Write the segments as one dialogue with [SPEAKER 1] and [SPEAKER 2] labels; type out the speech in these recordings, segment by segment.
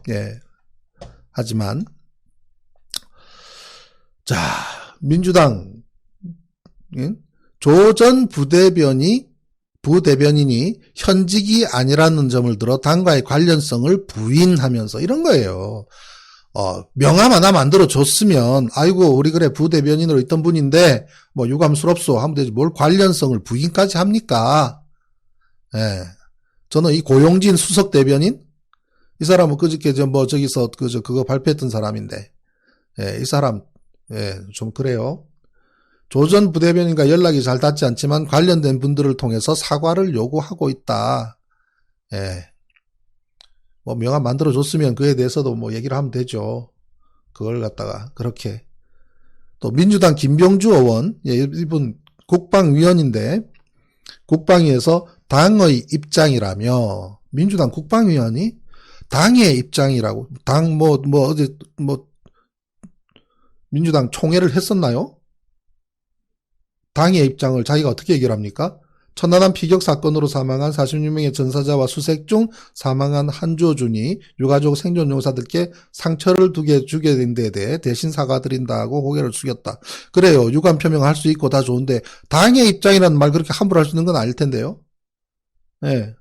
[SPEAKER 1] 예. 하지만, 자, 민주당, 조 전 부대변인이 현직이 아니라는 점을 들어 당과의 관련성을 부인하면서 이런 거예요. 명함 하나 만들어줬으면, 아이고, 우리 그래, 부대변인으로 있던 분인데, 뭐, 유감스럽소 하면 되지, 뭘 관련성을 부인까지 합니까? 예. 저는 이 고용진 수석대변인? 이 사람은 그저께 저기서 그거 발표했던 사람인데, 예, 이 사람, 예, 좀 그래요. 조 전 부대변인과 연락이 잘 닿지 않지만 관련된 분들을 통해서 사과를 요구하고 있다. 예. 뭐 명함 만들어줬으면 그에 대해서도 뭐 얘기를 하면 되죠. 그걸 갖다가 그렇게. 또 민주당 김병주 의원, 예, 이분 국방위원인데 국방위에서 당의 입장이라며, 민주당 국방위원이 당의 입장이라고, 민주당 총회를 했었나요? 당의 입장을 자기가 어떻게 얘기합니까? 천안함 피격 사건으로 사망한 46명의 전사자와 수색 중 사망한 한조준이 유가족 생존 용사들께 상처를 주게 된 데 대해 대신 사과드린다고 고개를 숙였다. 그래요. 유감 표명할 수 있고 다 좋은데 당의 입장이라는 말 그렇게 함부로 할 수 있는 건 아닐 텐데요. 네.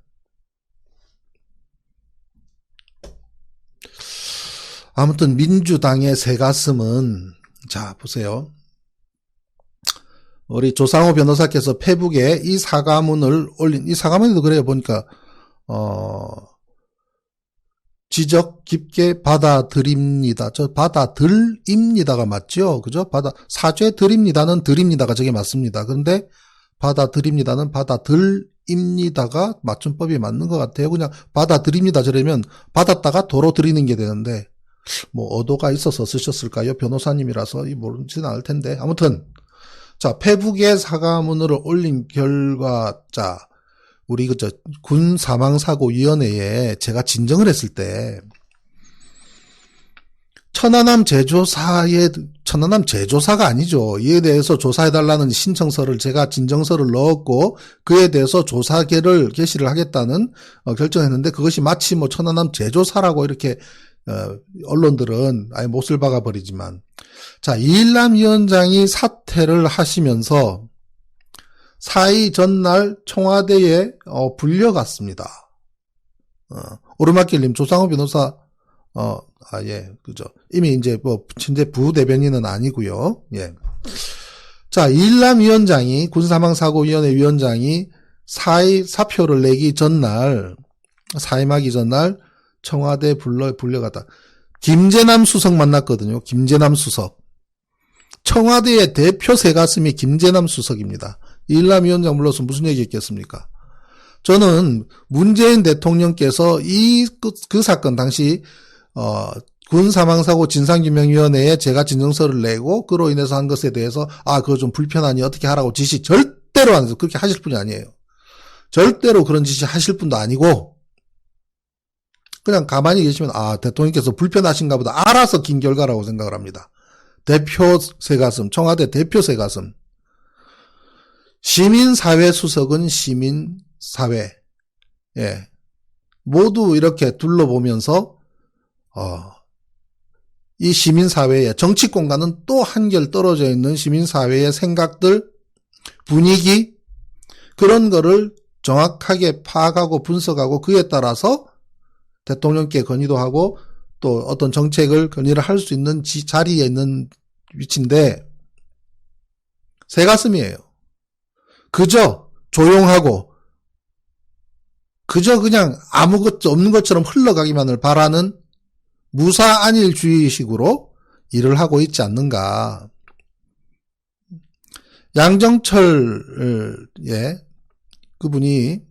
[SPEAKER 1] 아무튼 민주당의 새가슴은, 자 보세요. 우리 조상호 변호사께서 페북에 이 사과문을 올린, 이 사과문에도 그래요. 보니까 지적 깊게 받아들입니다. 저 받아들입니다가 맞죠? 그죠? 사죄드립니다는 드립니다가 저게 맞습니다. 그런데 받아들입니다는 받아들입니다가 맞춤법이 맞는 것 같아요. 그냥 받아들입니다 저러면 받았다가 도로 드리는 게 되는데, 뭐 의도가 있어서 쓰셨을까요? 변호사님이라서 모르지는 않을 텐데. 아무튼 자, 페북에 사과문을 올린 결과, 자, 우리 군 사망사고위원회에 제가 진정을 했을 때 천안함 제조사가 아니죠. 이에 대해서 조사해달라는 신청서를 제가 진정서를 넣었고 그에 대해서 조사 개시를 하겠다는 결정했는데, 그것이 마치 뭐 천안함 제조사라고 이렇게 언론들은 아예 못을 박아버리지만, 자, 이일남 위원장이 사퇴를 하시면서 4.2 전날 청와대에 불려갔습니다. 오르막길님, 조상호 변호사, 예, 그죠. 이미 이제 현재 부대변인은 아니고요. 예. 자, 이일남 위원장이, 군사망사고위원회 위원장이 사표를 내기 전날, 사임하기 전날 청와대에 불려갔다. 김재남 수석 만났거든요. 김재남 수석. 청와대의 대표 새가슴이 김재남 수석입니다. 이일남 위원장 불러서 무슨 얘기했겠습니까? 저는 문재인 대통령께서 그 사건 당시 군사망사고 진상규명위원회에 제가 진정서를 내고 그로 인해서 한 것에 대해서 그거 좀 불편하니 어떻게 하라고 지시 절대로 안 해서 그렇게 하실 분이 아니에요. 절대로 그런 지시 하실 분도 아니고 그냥 가만히 계시면 대통령께서 불편하신가 보다 알아서 긴 결과라고 생각을 합니다. 대표 새가슴, 청와대 대표 새가슴. 시민사회 수석은 시민사회. 예. 모두 이렇게 둘러보면서, 이 시민사회의 정치권과는 또 한결 떨어져 있는 시민사회의 생각들, 분위기, 그런 거를 정확하게 파악하고 분석하고 그에 따라서 대통령께 건의도 하고 또 어떤 정책을 건의를 할 수 있는 자리에 있는 위치인데, 새가슴이에요. 그저 조용하고 그저 그냥 아무것도 없는 것처럼 흘러가기만을 바라는 무사안일주의식으로 일을 하고 있지 않는가. 양정철, 그분이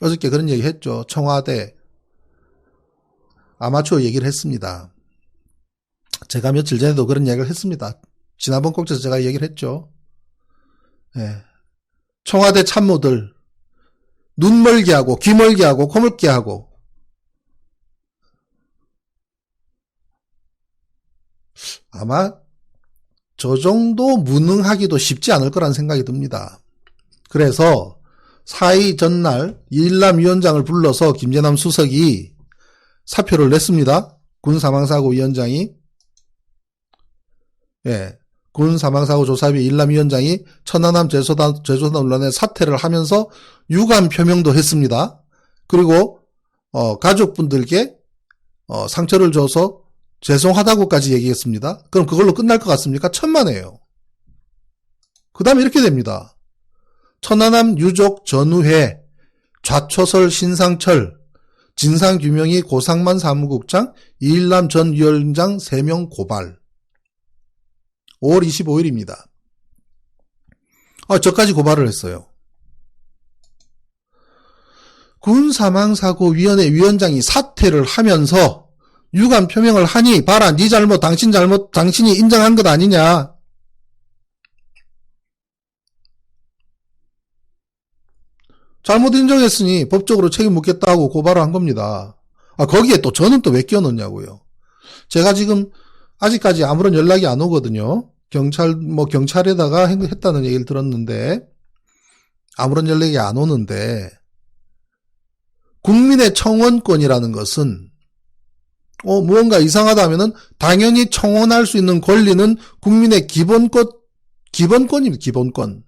[SPEAKER 1] 어저께 그런 얘기 했죠. 청와대 아마추어 얘기를 했습니다. 제가 며칠 전에도 그런 얘기를 했습니다. 지난번 꼭지에서 제가 얘기를 했죠. 예. 청와대 참모들 눈 멀게 하고 귀 멀게 하고 코 멀게 하고 아마 저 정도 무능하기도 쉽지 않을 거란 생각이 듭니다. 그래서 4.2 전날 이일남 위원장을 불러서 김재남 수석이 사표를 냈습니다. 군사망사고위원장이. 예. 군사망사고조사위 일남위원장이 천안함 제소다 논란에 사퇴를 하면서 유감 표명도 했습니다. 그리고 가족분들께 상처를 줘서 죄송하다고까지 얘기했습니다. 그럼 그걸로 끝날 것 같습니까? 천만에요. 그 다음에 이렇게 됩니다. 천안함 유족 전우회, 좌초설 신상철, 진상규명이 고상만 사무국장, 이일남 전 위원장 3명 고발. 5월 25일입니다. 저까지 고발을 했어요. 군사망사고위원회 위원장이 사퇴를 하면서 유감 표명을 하니 봐라 네 잘못 당신 잘못 당신이 인정한 것 아니냐. 잘못 인정했으니 법적으로 책임 묻겠다고 고발을 한 겁니다. 거기에 또 저는 또 왜 끼워넣냐고요. 제가 지금 아직까지 아무런 연락이 안 오거든요. 경찰에다가 했다는 얘기를 들었는데, 아무런 연락이 안 오는데, 국민의 청원권이라는 것은, 무언가 이상하다 하면은, 당연히 청원할 수 있는 권리는 국민의 기본권입니다, 기본권.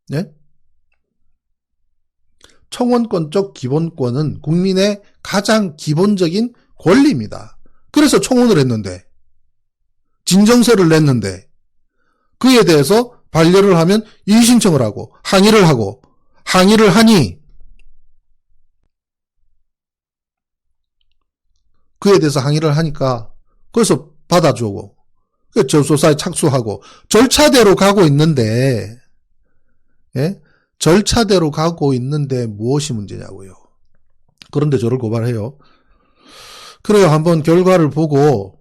[SPEAKER 1] 네? 청원권적 기본권은 국민의 가장 기본적인 권리입니다. 그래서 청원을 했는데, 진정서를 냈는데, 그에 대해서 반려를 하면 이의신청을 하고, 항의를 하니, 그에 대해서 항의를 하니까, 그래서 받아주고, 저소사에 착수하고, 절차대로 가고 있는데, 예? 절차대로 가고 있는데 무엇이 문제냐고요. 그런데 저를 고발해요. 그래요. 한번 결과를 보고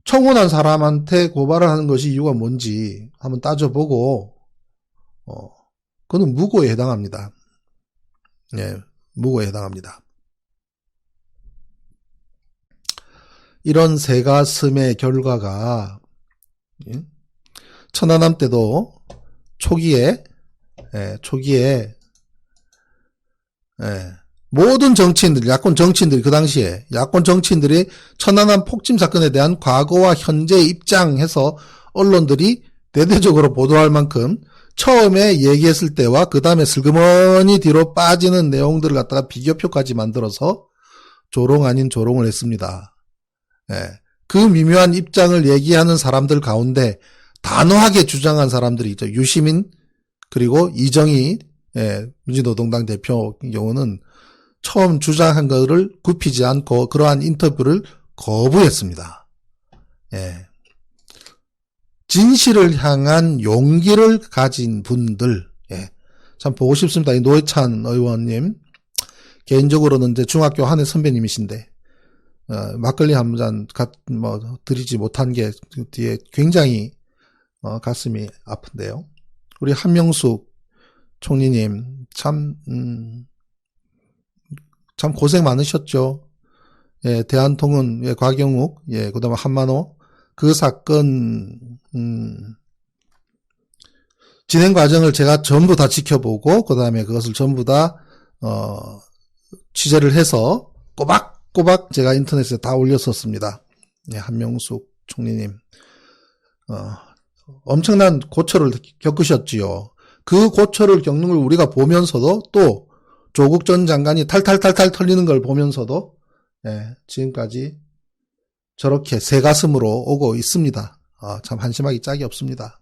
[SPEAKER 1] 청원한 사람한테 고발을 하는 것이 이유가 뭔지 한번 따져보고 그는 무고에 해당합니다. 예, 무고에 해당합니다. 이런 새가슴의 결과가 천안함 때도 초기에 모든 정치인들, 야권 정치인들이 그 당시에 야권 정치인들이 천안함 폭침 사건에 대한 과거와 현재의 입장해서 언론들이 대대적으로 보도할 만큼 처음에 얘기했을 때와 그 다음에 슬그머니 뒤로 빠지는 내용들을 갖다가 비교표까지 만들어서 조롱 아닌 조롱을 했습니다. 그 미묘한 입장을 얘기하는 사람들 가운데 단호하게 주장한 사람들이 있죠. 유시민 그리고 이정희 민주노동당 대표 경우는 처음 주장한 것을 굽히지 않고 그러한 인터뷰를 거부했습니다. 진실을 향한 용기를 가진 분들, 참 보고 싶습니다. 이 노회찬 의원님, 개인적으로는 이제 중학교 한 해 선배님이신데, 막걸리 한 잔 드리지 못한 게 뒤에 굉장히 가슴이 아픈데요. 우리 한명숙 총리님 참 고생 많으셨죠. 대한통운 곽영욱 그다음에 한만호 그 사건 진행 과정을 제가 전부 다 지켜보고 그다음에 그것을 전부 다 취재를 해서 꼬박꼬박 제가 인터넷에 다 올렸었습니다. 한명숙 총리님 엄청난 고초를 겪으셨지요. 그 고초를 겪는 걸 우리가 보면서도 또 조국 전 장관이 탈탈탈탈 털리는 걸 보면서도 지금까지 저렇게 새가슴으로 오고 있습니다. 참 한심하기 짝이 없습니다.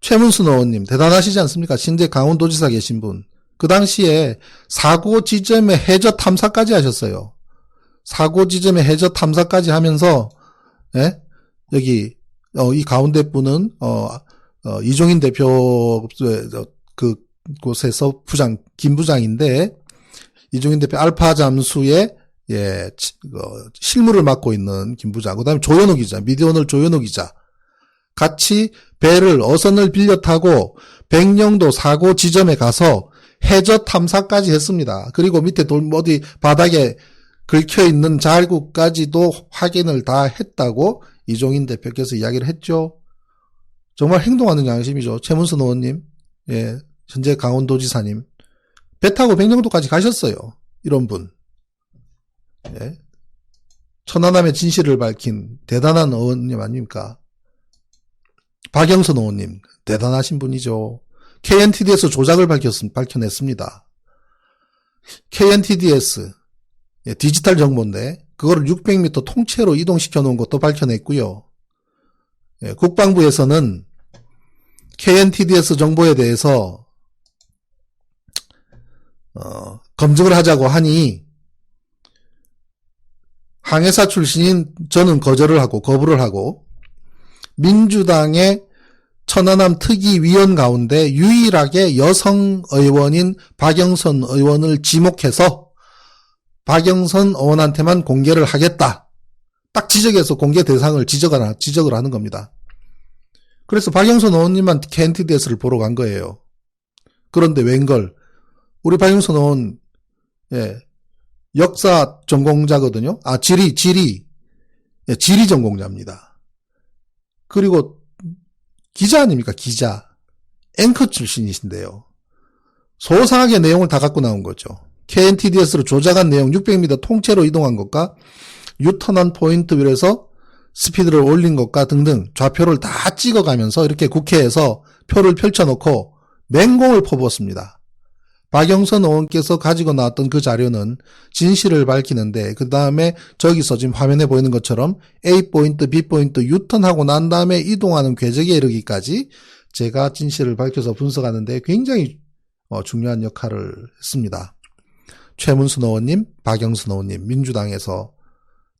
[SPEAKER 1] 최문순 의원님 대단하시지 않습니까? 신재 강원도지사 계신 분. 그 당시에 사고 지점의 해저 탐사까지 하셨어요. 사고 지점의 해저 탐사까지 하면서 여기 이 가운데 분은 이종인 대표 곳에서 김 부장인데 이종인 대표 알파 잠수의 실무를 맡고 있는 김 부장, 그다음에 조현우 기자, 미디어오늘 조현우 기자 같이 어선을 빌려 타고 백령도 사고 지점에 가서 해저 탐사까지 했습니다. 그리고 밑에 어디 바닥에 긁혀 있는 자국까지도 확인을 다 했다고 이종인 대표께서 이야기를 했죠. 정말 행동하는 양심이죠. 최문순 의원님, 현재 강원도지사님. 배 타고 백령도까지 가셨어요. 이런 분. 예. 천안함의 진실을 밝힌 대단한 의원님 아닙니까? 박영선 의원님 대단하신 분이죠. KNTDS 조작을 밝혀냈습니다. KNTDS 디지털 정보인데 그거를 600m 통째로 이동시켜 놓은 것도 밝혀냈고요. 국방부에서는 KNTDS 정보에 대해서 검증을 하자고 하니 항해사 출신인 저는 거부를 하고 민주당의 천안함 특위위원 가운데 유일하게 여성 의원인 박영선 의원을 지목해서 박영선 의원한테만 공개를 하겠다. 딱 지적해서 공개 대상을 지적을 하는 겁니다. 그래서 박영선 의원님만 KNTDS를 보러 간 거예요. 그런데 웬걸 우리 박영선 의원 역사 전공자거든요. 지리 전공자입니다. 그리고 기자 아닙니까? 기자. 앵커 출신이신데요. 소상하게 내용을 다 갖고 나온 거죠. KNTDS로 조작한 내용 600m 통째로 이동한 것과 유턴한 포인트 위에서 스피드를 올린 것과 등등 좌표를 다 찍어가면서 이렇게 국회에서 표를 펼쳐놓고 맹공을 퍼부었습니다. 박영선 의원께서 가지고 나왔던 그 자료는 진실을 밝히는데 그 다음에 저기서 지금 화면에 보이는 것처럼 A포인트, B포인트 유턴하고 난 다음에 이동하는 궤적에 이르기까지 제가 진실을 밝혀서 분석하는데 굉장히 중요한 역할을 했습니다. 최문순 의원님, 박영선 의원님, 민주당에서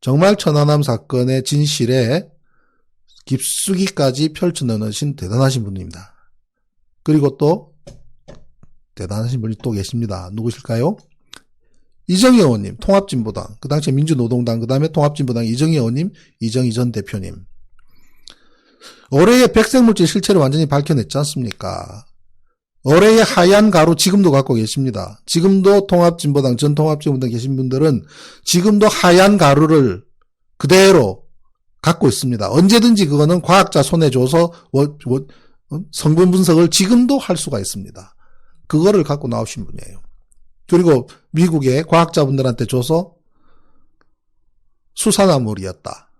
[SPEAKER 1] 정말 천안함 사건의 진실에 깊숙이까지 펼쳐놓으신 대단하신 분입니다. 그리고 또 대단하신 분이 또 계십니다. 누구실까요? 이정희 의원님, 통합진보당, 그 당시에 민주노동당, 그 다음에 통합진보당 이정희 의원님, 이정희 전 대표님. 올해의 백색물질 실체를 완전히 밝혀냈지 않습니까? 올해의 하얀 가루 지금도 갖고 계십니다. 지금도 통합진보당, 전 통합진보당 계신 분들은 지금도 하얀 가루를 그대로 갖고 있습니다. 언제든지 그거는 과학자 손에 줘서 성분 분석을 지금도 할 수가 있습니다. 그거를 갖고 나오신 분이에요. 그리고 미국의 과학자분들한테 줘서 수산화물이었다.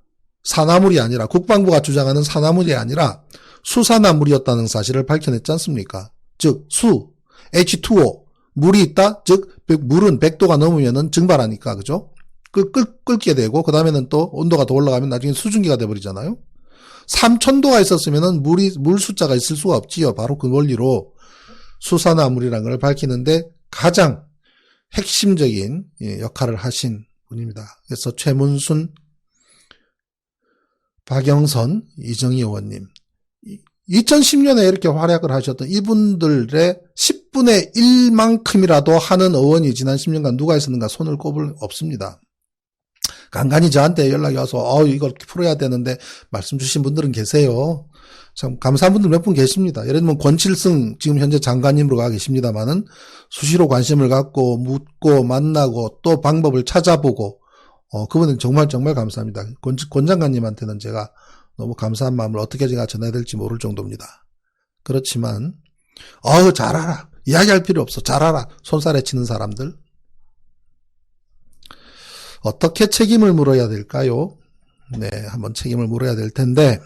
[SPEAKER 1] 산화물이 아니라 국방부가 주장하는 산화물이 아니라 수산화물이었다는 사실을 밝혀냈지 않습니까? 즉 H2O 물이 있다. 즉 물은 100도가 넘으면은 증발하니까 그죠? 끓게 되고 그 다음에는 또 온도가 더 올라가면 나중에 수증기가 돼버리잖아요. 3000도가 있었으면은 물 숫자가 있을 수가 없지요. 바로 그 원리로 수산화물이라는 걸 밝히는데 가장 핵심적인 역할을 하신 분입니다. 그래서 최문순, 박영선, 이정희 의원님 2010년에 이렇게 활약을 하셨던 이분들의 10분의 1만큼이라도 하는 의원이 지난 10년간 누가 있었는가 손을 꼽을 없습니다. 간간히 저한테 연락이 와서 이걸 풀어야 되는데 말씀 주신 분들은 계세요. 참 감사한 분들 몇 분 계십니다. 예를 들면 권칠승 지금 현재 장관님으로 가 계십니다만은 수시로 관심을 갖고 묻고 만나고 또 방법을 찾아보고 그분은 정말 감사합니다. 권 장관님한테는 제가 너무 감사한 마음을 어떻게 제가 전해야 될지 모를 정도입니다. 그렇지만 잘 알아. 이야기할 필요 없어. 잘 알아. 손살에 치는 사람들. 어떻게 책임을 물어야 될까요? 네, 한번 책임을 물어야 될 텐데